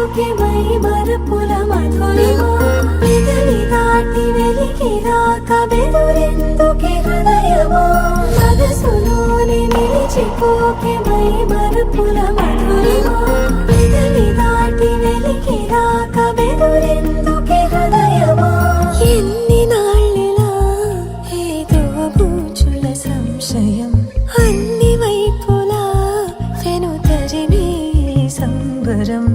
మరిచిపోకే my మరపుల Madhurima పెదవి దాటి వెలికి రాక బెదురెందుకే హృదయమా మనసులోనే నిలిచిపోకే మై మరపుల మధురిమా పెదవి దాటి వెలికి రాక బెదురెందుకే హృదయమా ఎన్ని నాళ్ళిలా ఏదో బూచుల సంశయం అన్ని వైపులా వెనుతరిమే సంబరం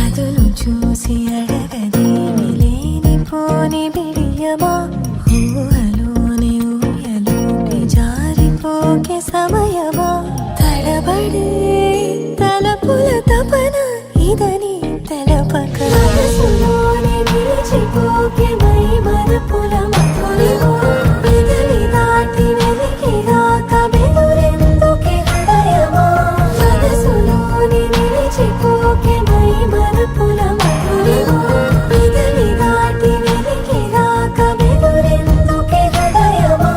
అదును చూసి అడగదేమి లేనిపోని బిడియమా ఊహలోని ఊయలోకి జారిపోకే సమయమా తడబడే తలపుల తపన ఇదని తెలపక మనసులోనే నిలిచిపోకే మై మరపుల మధురిమా పెదవి దాటి వెలికి రాక బెదురెందుకే హృదయమా మనసులోనే నిలిచిపోకే మై మరపుల మధురిమా పెదవి దాటి వెలికి రాక బెదురెందుకే హృదయమా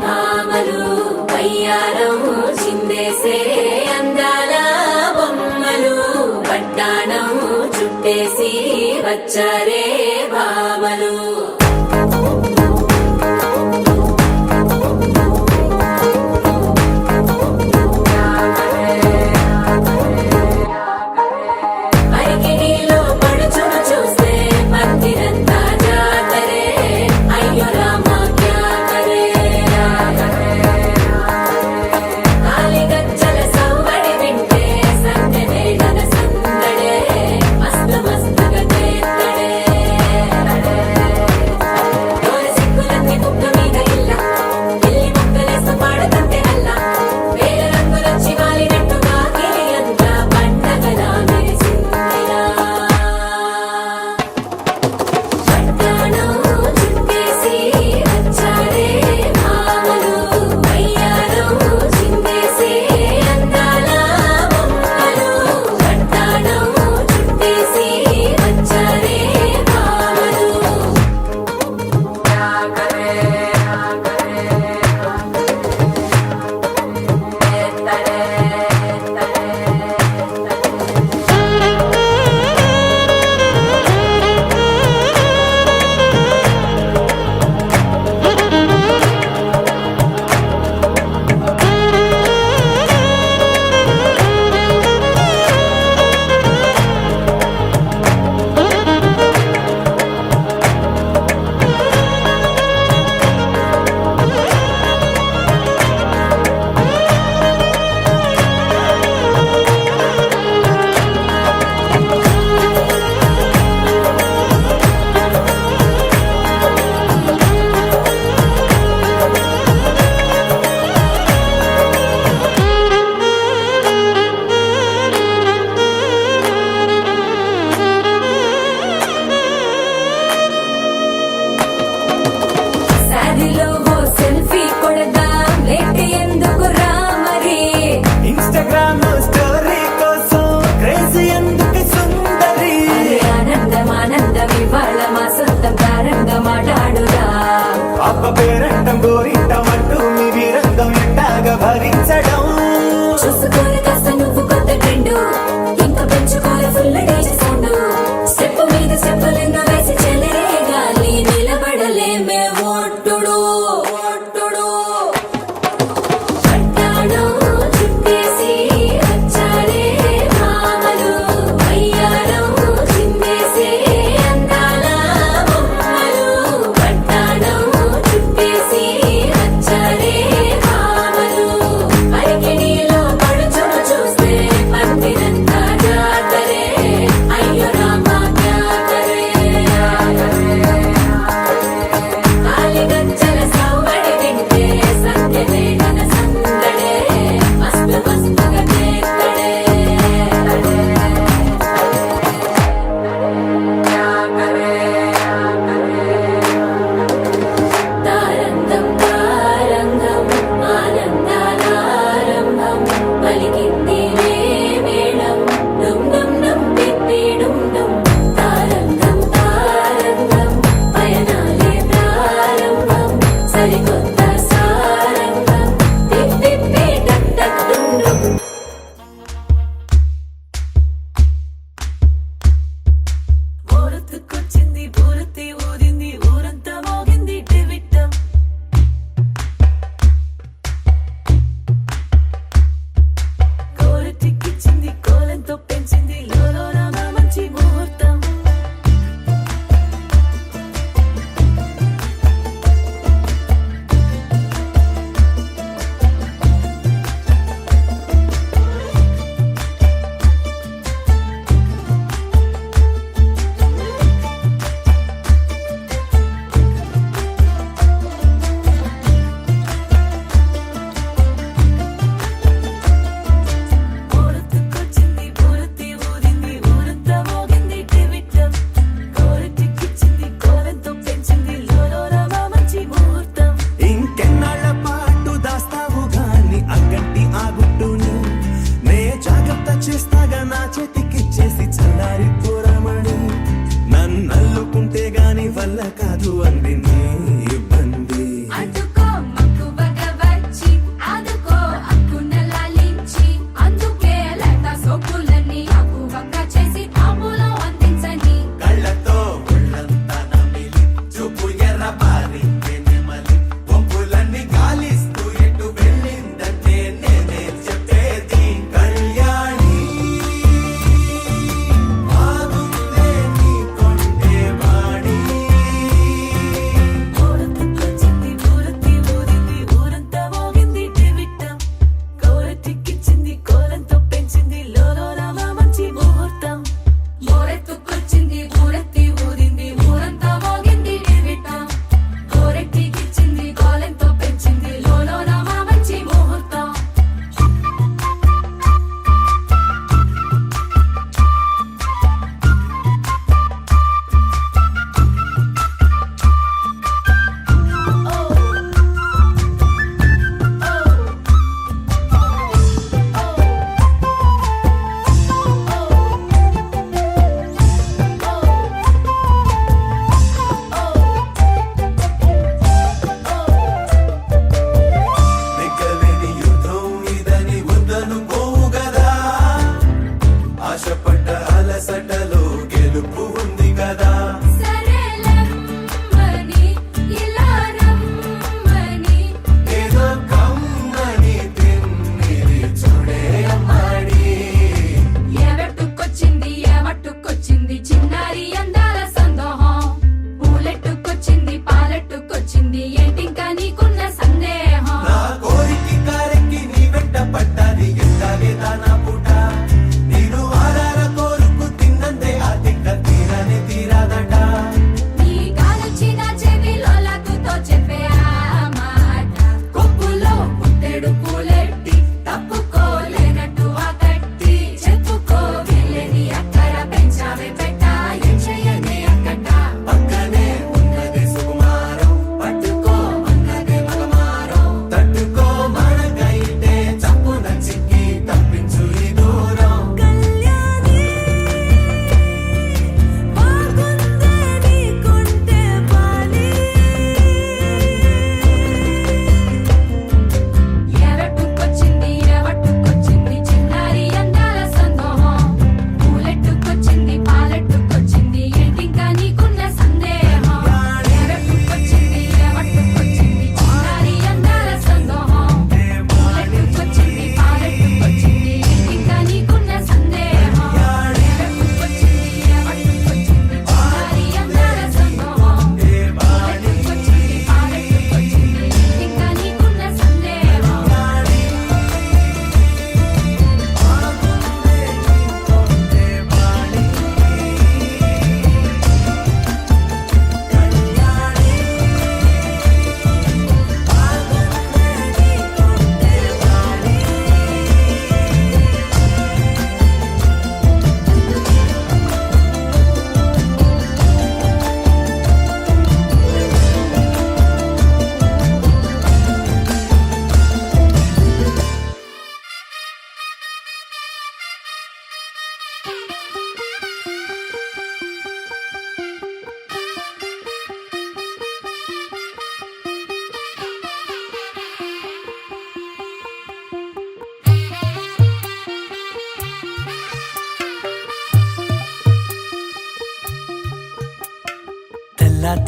భామలు పయ్యారం చిందేసే అందాల బొమ్మలు పట్టాణం చుట్టేసి వచ్చారే భామలు అరికిణీలో పడుచును చూస్తే మందిరంతా జాతరే అయ్యో రామ క్యా కరే కాలిగజ్జల సవ్వడి వింటే సందడే గన సందడే మస్తు మస్తుగా చేత్తడే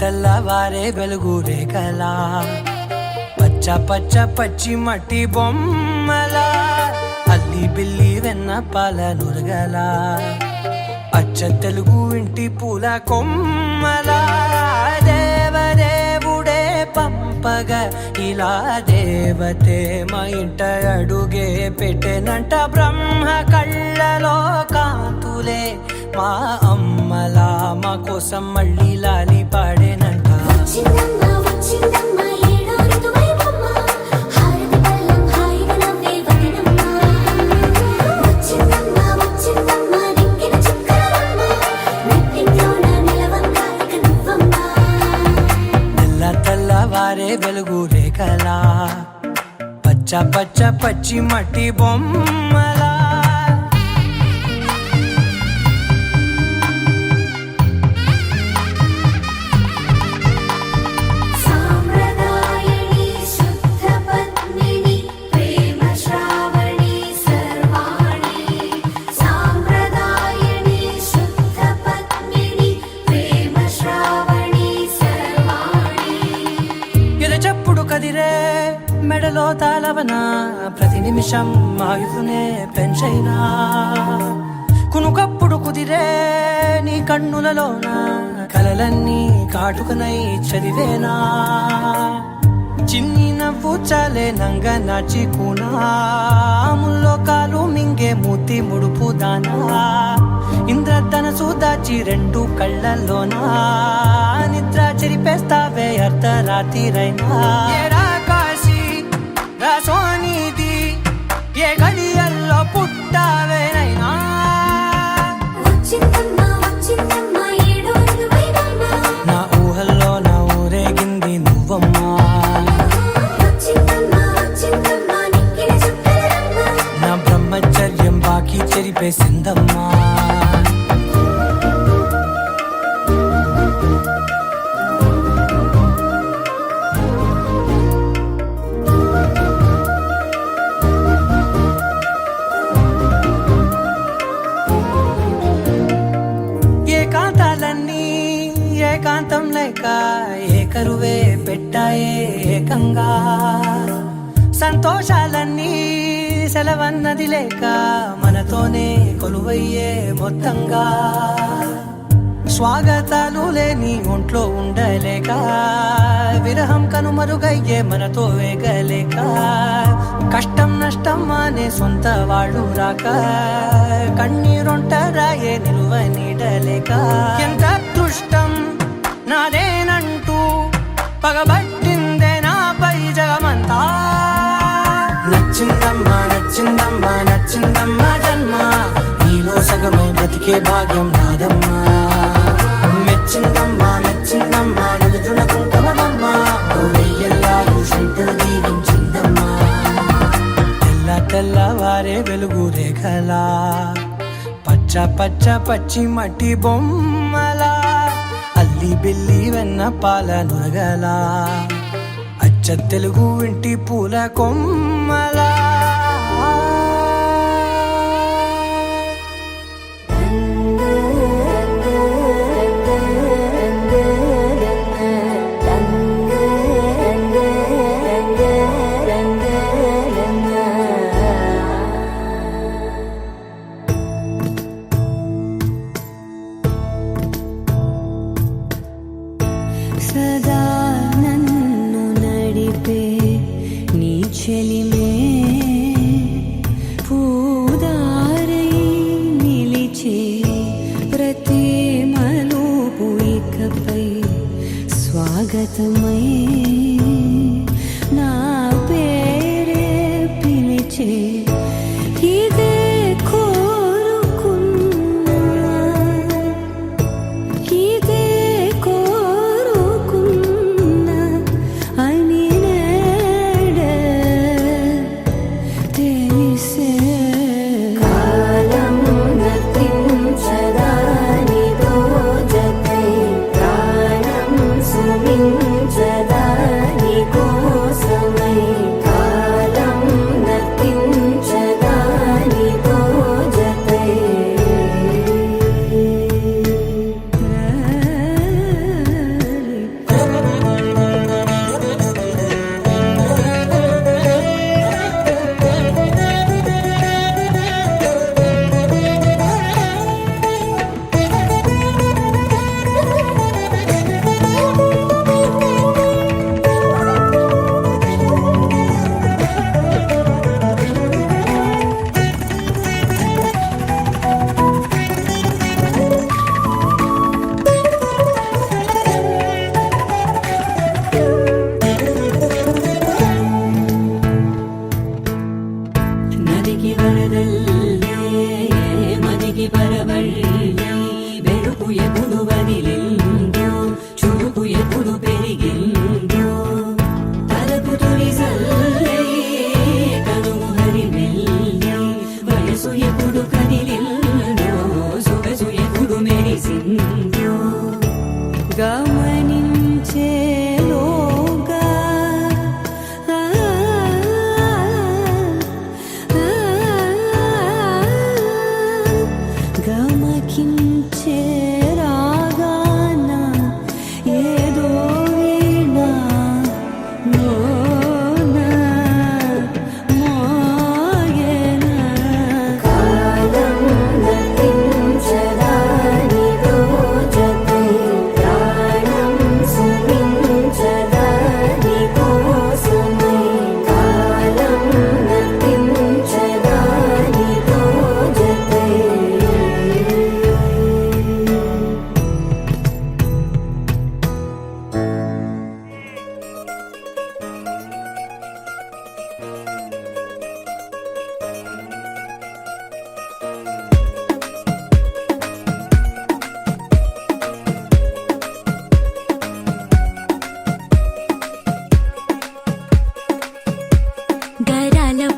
తెల్లవారే వెలుగు రేఖలా పచ్చ పచ్చ పచ్చి మట్టి బొమ్మలా అల్లి బిల్లి వెన్న పాల నురగలా అచ్చ తెలుగు ఇంటి పూల కొమ్మలా దేవదేవుడే పంపగా ఇలా దేవతే మా ఇంట అడుగే పెట్టెనంట బ్రహ్మ కళ్ళలో కాంతులే మా అమ్మలా మా కోసం మళ్ళీ లాలి పాడేనంట వచ్చిందమ్మా వచ్చిందమ్మా ఏడో ఋతువైవమ్మా హారతి పళ్ళం హాయిగా నవ్వే వదినమ్మా వచ్చిందమ్మా వచ్చిందమ్మా నింగిన చుక్కలమ్మా నెట్టింట్లోన నిలవంగా ఇక నువ్వమ్మా తెల్లవారే వెలుగు రేఖలా పచ్చ పచ్చ పచ్చి మట్టి బొమ్మలా సాంప్రదాయని శుద్ధ పద్మిని ప్రేమ శ్రావణి సర్వాణి సాంప్రదాయని శుద్ధ పద్మిని ప్రేమ శ్రావణి సర్వాణి ఎరచప్పుడు కదిరే మెడలో తాళవన ప్రతి నిమిషం ఆయువునే పెంచైనా కునుకప్పుడు కుదిరే నీ కన్నులలోన కలలన్నీ కాటుకనై చదివేనా చిన్ని నవ్వు చాలే నంగ నాచి కూనాముల్లో కాలు మింగే మూతి ముడుపు దానా ఇంద్రధనసు దాచి రెండు కళ్ళల్లోనా నిద్ర చెరిపేస్తావే అర్ధరాత్రిరైనా ఏరా కాశీ రా సోనిది ఏ గడియల్లో పుట్టావేనైనా వచ్చిందమ్మా వచ్చిందమ్మా ఏడో ఋతువైవమ్మా నా ఊహల్లో నా ఊరేగింది నువ్వమ్మా వచ్చిందమ్మా వచ్చిందమ్మా నింగిన చుక్కలమ్మా నా బ్రహ్మచర్యం బాకీ చెరిపేసిందమ్మా ఏకాంతాలన్నీ ఏకాంతం లేక ఏకరువే పెట్టాయే ఏకంగా సంతోషాలన్నీ సెలవన్నది లేక మనతోనే కొలువయ్యే మొత్తంగా స్వాగతాలు లేని ఒంట్లో ఉండలేక విరహం కనుమరుగయ్యే మనతో వేగలేక కష్టం నష్టం అనే సొంత వాళ్ళు రాక కన్నీరొంటరాయే నిలువ నీడలేక ఎంత అదృష్టం నాదేనంటూ పగబట్టిందే నాపై జగమంతా నచ్చిందమ్మా నచ్చిందమ్మా నచ్చిందమ్మా జన్మ నీలో సగమే బ్రతికే భాగ్యం నాదమ్మా మెచ్చిందమ్మా మెచ్చిందమ్మా నిలుచున కుంకుమమ్మా వెయ్యల్లాలు శంకరు దీవించిందమ్మా తెల్లవారే వెలుగు రేఖలా పచ్చ పచ్చ పచ్చి మట్టి బొమ్మలా అల్లి బిల్లి వెన్న పాల నురగలా అచ్చ తెలుగు ఇంటి పూల కొమ్మలా సదా నన్ను నడిపే నీ చెలిమే పూదారై నిలిచే ప్రతి మలుపు ఇకపై స్వాగతమై నా పేరే పిలిచే ఇదే కోరుకున్నా ఇదే కోరుకున్నా అని నేడే తెలిసే కాలం గతించదాని దోజకై ప్రాణం సుమించదా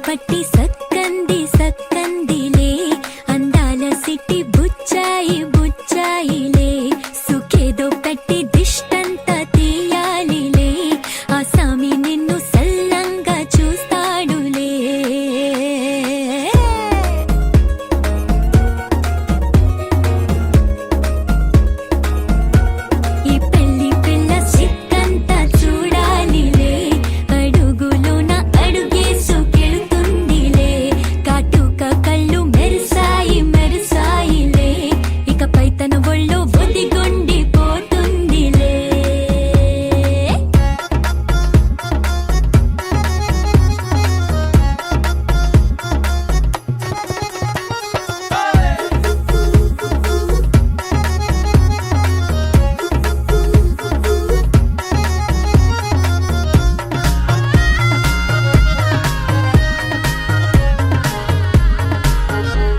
పట్టి సక్కంది సక్కందిలే అందాల సిట్టి బుచ్చాయి బుచ్చాయిలే సుఖేదో పెట్టి దిష్టంత తీయాలిలే ఆ సామి నిన్ను సల్లంగా చూస్తాడులే ఈ పెళ్లి పిల్ల సిక్కంతా చూడాలిలే అడుగులోన అడుగేసుకెళ్తుందిలే కాటుక కళ్ళు మెరిసాయి మెరిసాయిలే ఇకపై తన ఒళ్ళో ఒదిగొండిపోతుందిలే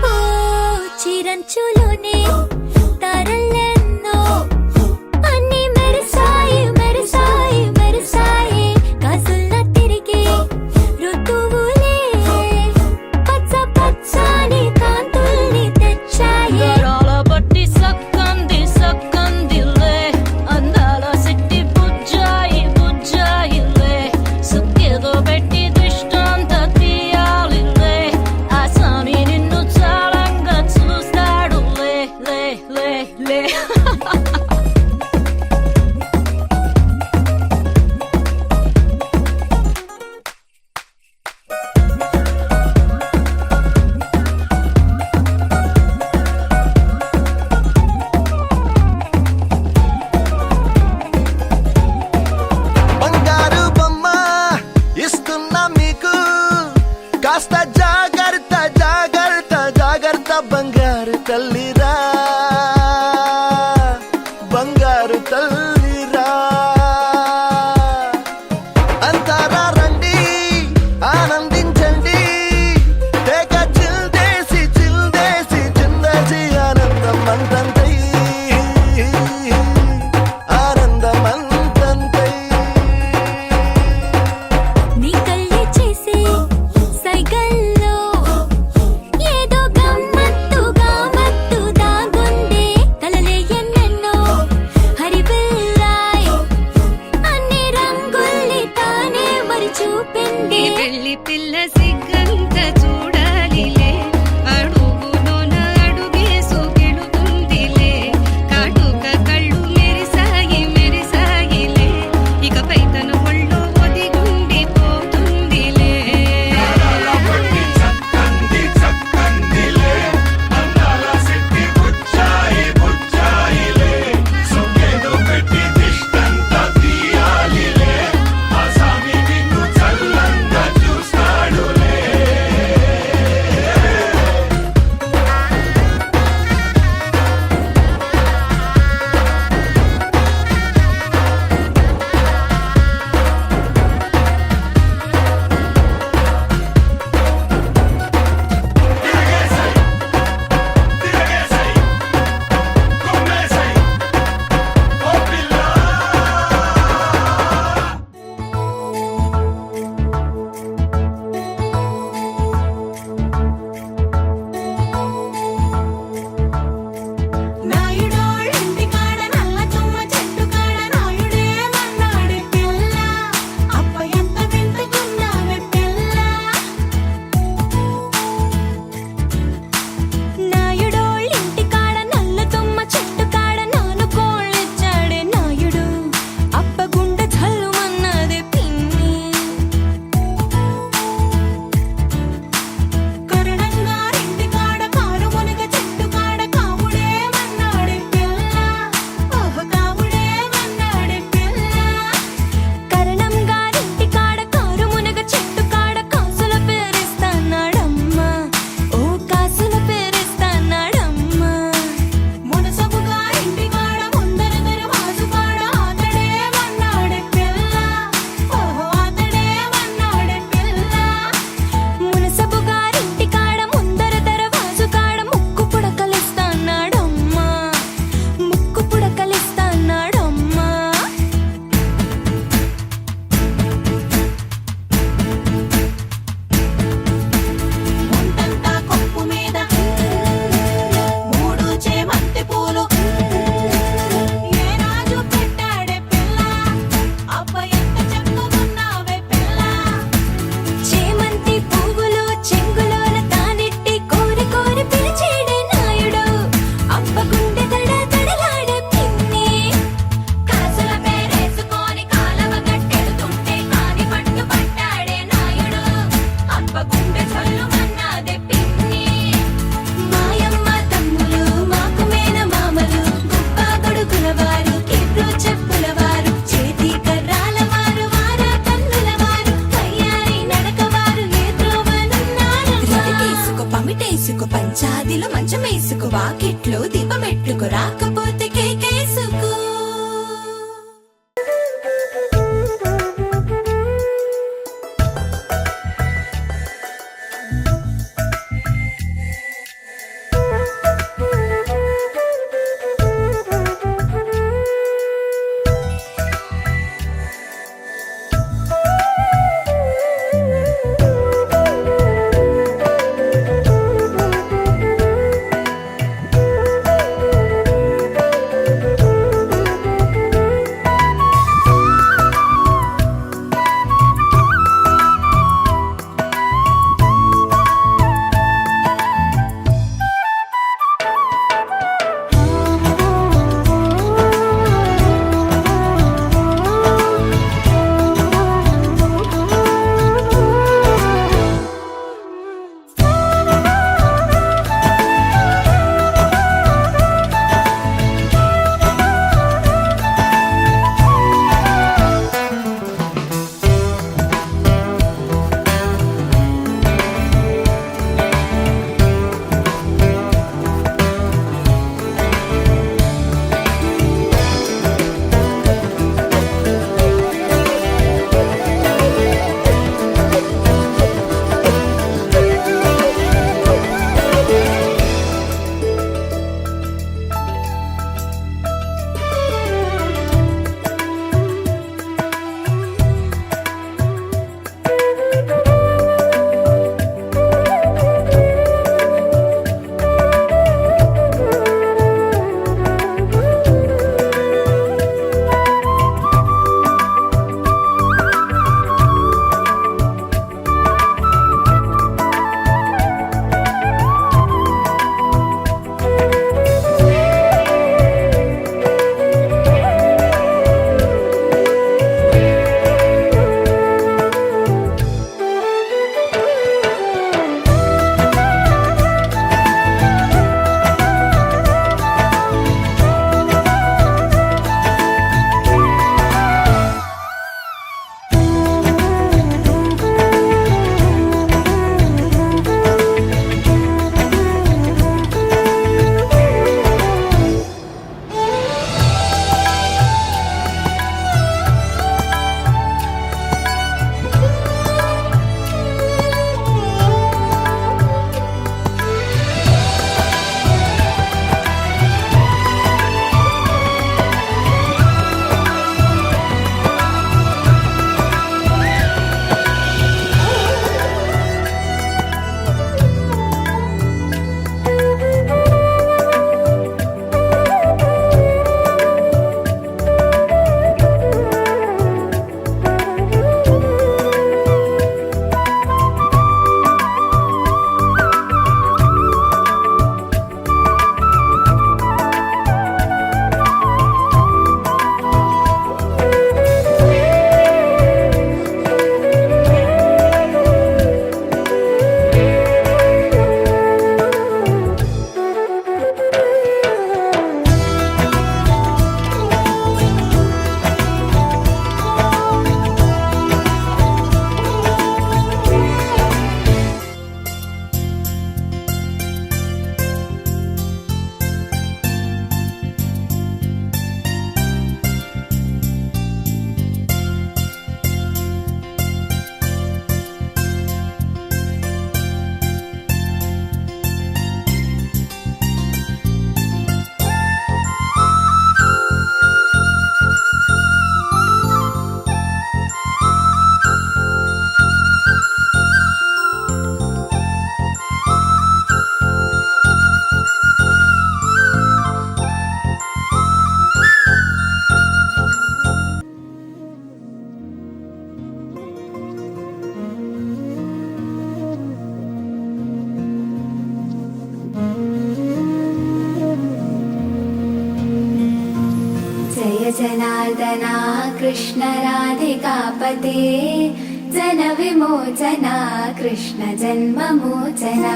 ఓ చిరంచులోనే తారలెన్నో అన్ని మెరిసాయి మెరిసాయి మెరిసాయి కాసుల్ల తిరిగి ఋతువులే పచ్చ పచ్చని కాంతుల్ని తెచ్చాయి గరాల బట్టి సక్కంది సక్కందిలే అందాల సిట్టి బుజ్జాయి బుజ్జాయిలే సుక్కేదో పెట్టి దిష్టంత తీయాలిలే ఆ సామి నిన్ను చాలంగా చూస్తాడు లే లే లే లే బంగారు బొమ్మ ఇస్తున్నా మీకు కాస్త జాగ్రత్త జాగ్రత్త జాగ్రత్త బంగారు తల్లిరా బంగారు తల్లిరా అంతారా రండి ఆనందించండి తెగ చిల్దేసి చిల్దేసి చిందేసి ఆనందం అంతంతై ఆనందం అంతంతై నీ కళ్ళే చేసే సైగల్లో ఏదో గమ్మత్తుగా మత్తు దాగుందే కలలే ఎన్నెన్నో హరివిల్లాయ్ అన్ని రంగుల్ని తానే మరి చూపింది పెళ్లి పిల్ల సిగ్గంత చూడాలిలే అడుగులోన అడుగేసుకెళుతుందిలే కాటుక కళ్ళు మెరిసాయి మెరిసాయిలే ఇకపై తన ఒళ్ళో ఒదిగుండిపోతుందిలే చూస్తాడులే వీధిలో మంచం వేసుకు వాకిట్లో దీపమెట్టుకు రాకపోతే కేకేసుకో जनार्दना कृष्ण राधिकापते जन विमोचना कृष्ण जन्ममोचना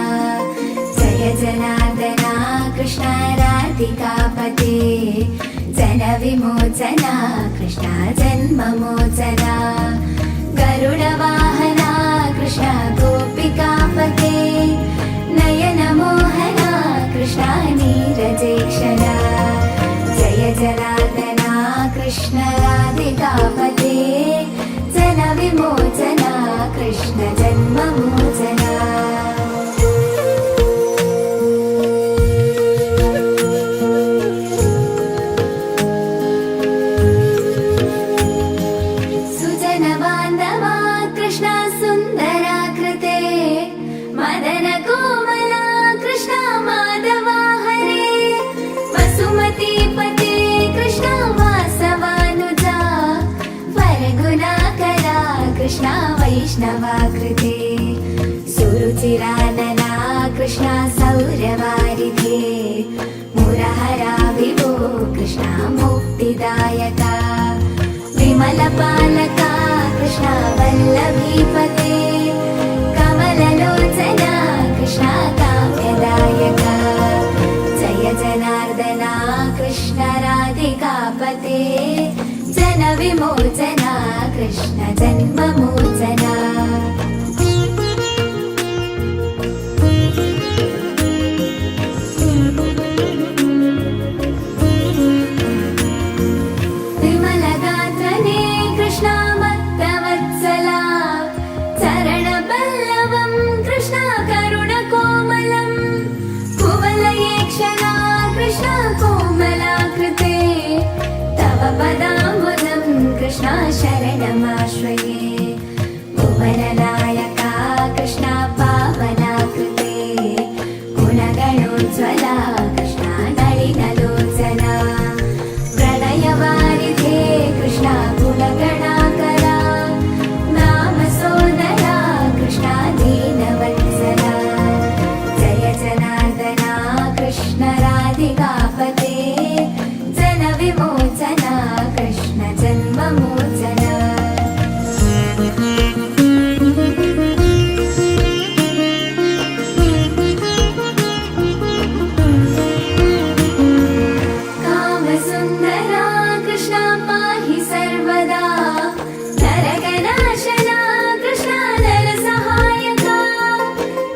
जय जनार्दना कृष्ण राधिकापते जन विमोचना कृष्ण जन्ममोचना गरुडवाहना कृष्ण गोपिकापते नयन मोहना జన్మమోచన సుజన బాంధవా కృష్ణ సుందరాకృతే మదన కోమల కృష్ణ మాధవా హరే వసుమతి పతే కృష్ణ వాసవానుజా వరగుణాకరా కృష్ణ వైష్ణవాకృతే సురుచిరాననా కృష్ణ సౌరవారిధే మురహరా విభో కృష్ణ ముక్తిదాయక విమల పాలక కృష్ణ వల్లభీపతే కమలలోచన కృష్ణ కామ్యదాయక జయ జనార్దన కృష్ణ రాధికాపతే జన విమోచన కృష్ణ జన్మమోచన విమలగాత్రనే కృష్ణ మత్తవత్సలా చరణపల్లవం కృష్ణ కరుణకోమలం కువలయేక్షణా కృష్ణ కోమలాకృతే తవ పదాంబుజం కృష్ణ శరణమాశ్రయే భువననాయకా కృష్ణ పావనాకృతే గుణగణోజ్వలా కృష్ణ నళినలోచనా ప్రణయవారిధే కృష్ణ గుణగణాకరా నామ సోదరా కృష్ణ దీనవత్సలా జయ జనార్దన కృష్ణ రాధికాపతే జన విమోచన కృష్ణ జన్మమోచన కామసుందరా కృష్ణ పాహి సర్వదా నరకనాశనా కృష్ణ నరసహాయక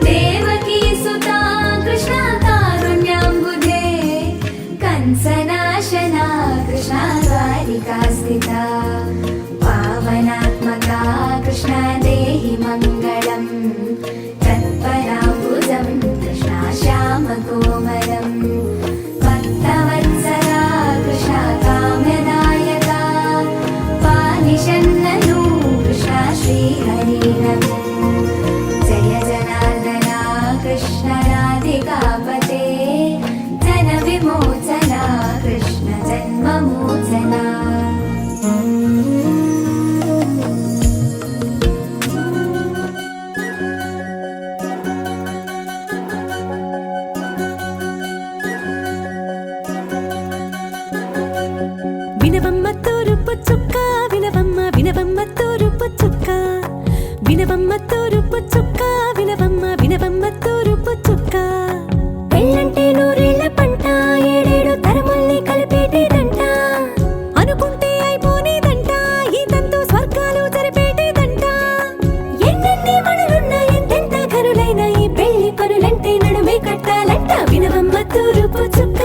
దేవకీ సుతా కృష్ణ కారుణ్యాంబుధే కంసనాశనా కృష్ణ ద్వారికాస్థితా పావనాత్మకా కృష్ణ దేహి మంగళం తత్పరాంబుజం కృష్ణ శ్యామకోమలం భక్తవత్సలా కృష్ణ కామ్యదాయక పాలిషన్నను కృష్ణ శ్రీహరిణము జయ జనార్దన కృష్ణ రాధికాపతే జన విమోచన కృష్ణ జన్మమోచన వినవమ్మ తూరుపు చుక్క వినవమ్మ వినవమ్మ తూరుపు చుక్క వినవమ్మ తూరుపు చుక్క వినవమ్మ వినవమ్మ తూరుపు చుక్క పెళ్ళంటే నూరేళ్ల పంట ఏడేడు తరముల్ని కలిపేటేదంట అనుకుంటే అయిపోనేదంట ఈ తంతు స్వర్గాలు జరిపేటేదంట ఎన్నెన్ని మనులున్న ఎంతెంత ఘనులైన ఈ పెళ్లి పనులంటే నడుమే కట్టాలంట వినవమ్మ తూరుపు చుక్క